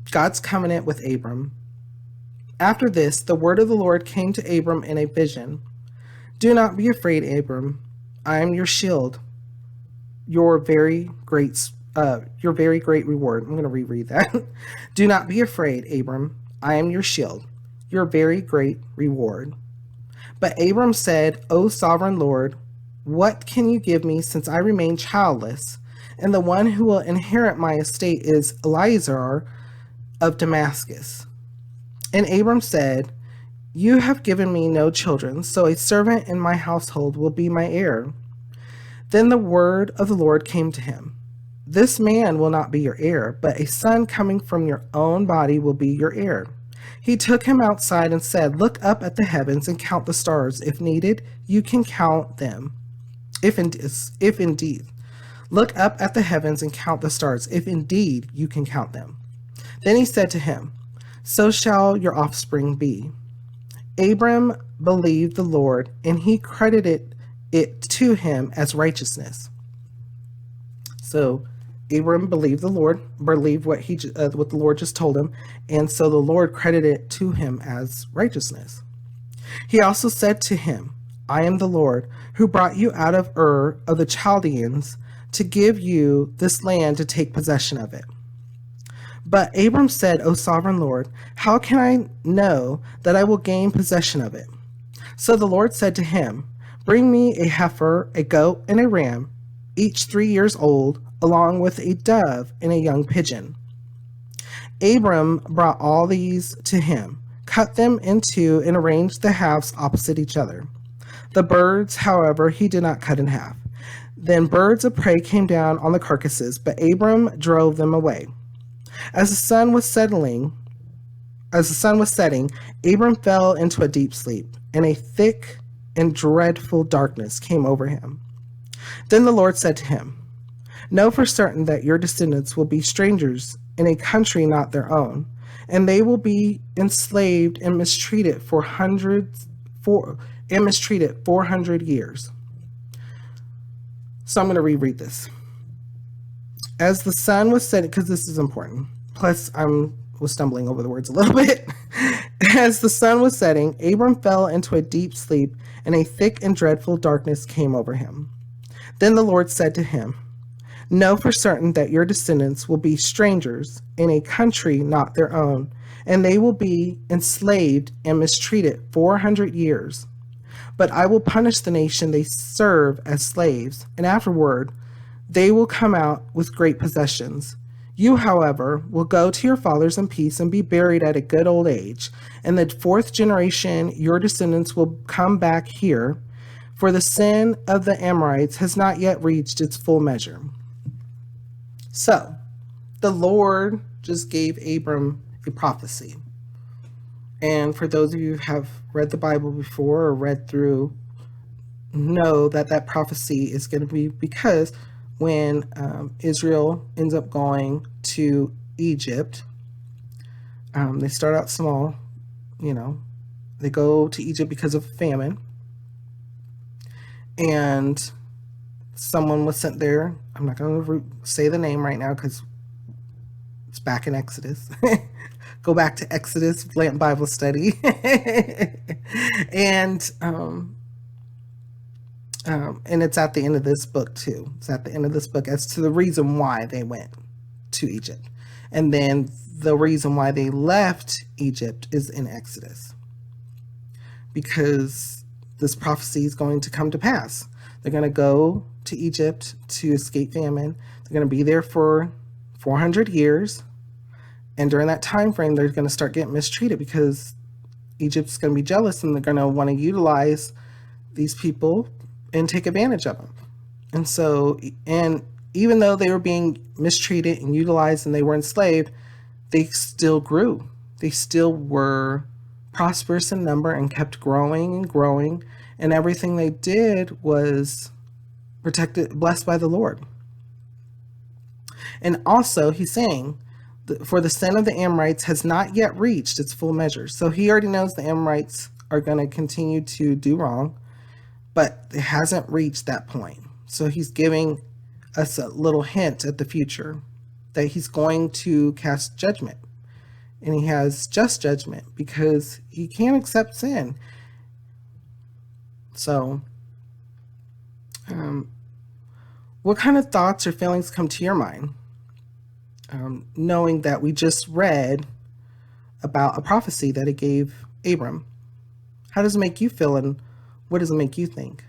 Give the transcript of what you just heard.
God's covenant with Abram. After this, the word of the Lord came to Abram in a vision. Do not be afraid, Abram. I am your shield, your very great reward. I'm going to reread that. Do not be afraid, Abram. I am your shield, your very great reward. But Abram said, O sovereign Lord, what can you give me since I remain childless? And the one who will inherit my estate is Eliezer of Damascus. And Abram said, You have given me no children, so a servant in my household will be my heir. Then the word of the Lord came to him. This man will not be your heir, but a son coming from your own body will be your heir. He took him outside and said, Look up at the heavens and count the stars. If needed, you can count them. If indeed. Look up at the heavens and count the stars. If indeed you can count them. Then he said to him, So shall your offspring be. Abram believed the Lord, and he credited it to him as righteousness. So Abram believed the Lord, believed what the Lord just told him, and so the Lord credited it to him as righteousness. He also said to him, I am the Lord who brought you out of Ur of the Chaldeans to give you this land to take possession of it. But Abram said, O sovereign Lord, how can I know that I will gain possession of it? So the Lord said to him, Bring me a heifer, a goat, and a ram, each 3 years old, along with a dove and a young pigeon. Abram brought all these to him, cut them in two, and arranged the halves opposite each other. The birds, however, he did not cut in half. Then birds of prey came down on the carcasses, but Abram drove them away. As the sun was setting, Abram fell into a deep sleep, and a thick and dreadful darkness came over him. Then the Lord said to him, Know for certain that your descendants will be strangers in a country not their own, and they will be enslaved and mistreated 400 years. So I'm going to reread this. As the sun was setting, because this is important. Plus, I was stumbling over the words a little bit. As the sun was setting, Abram fell into a deep sleep, and a thick and dreadful darkness came over him. Then the Lord said to him, Know for certain that your descendants will be strangers in a country not their own, and they will be enslaved and mistreated 400 years. But I will punish the nation they serve as slaves, and afterward they will come out with great possessions. You, however, will go to your fathers in peace and be buried at a good old age. In the fourth generation, your descendants will come back here, for the sin of the Amorites has not yet reached its full measure. So, the Lord just gave Abram a prophecy. And for those of you who have read the Bible before or read through, know that that prophecy is going to be because when Israel ends up going to Egypt, they start out small, they go to Egypt because of famine. And someone was sent there. I'm not going to say the name right now because it's back in Exodus. Go back to Exodus, Bible study. And it's at the end of this book too. It's at the end of this book as to the reason why they went to Egypt. And then the reason why they left Egypt is in Exodus. Because this prophecy is going to come to pass. They're going to go to Egypt to escape famine. They're going to be there for 400 years. And during that time frame, they're going to start getting mistreated because Egypt's going to be jealous and they're going to want to utilize these people and take advantage of them. And so, and even though they were being mistreated and utilized and they were enslaved, they still grew. They still were prosperous in number and kept growing and growing. And everything they did was protected, blessed by the Lord. And also, he's saying, for the sin of the Amorites has not yet reached its full measure. So he already knows the Amorites are going to continue to do wrong, but it hasn't reached that point. So he's giving us a little hint at the future that he's going to cast judgment. and he has just judgment because he can't accept sin. So, what kind of thoughts or feelings come to your mind, knowing that we just read about a prophecy that it gave Abram? How does it make you feel, and what does it make you think?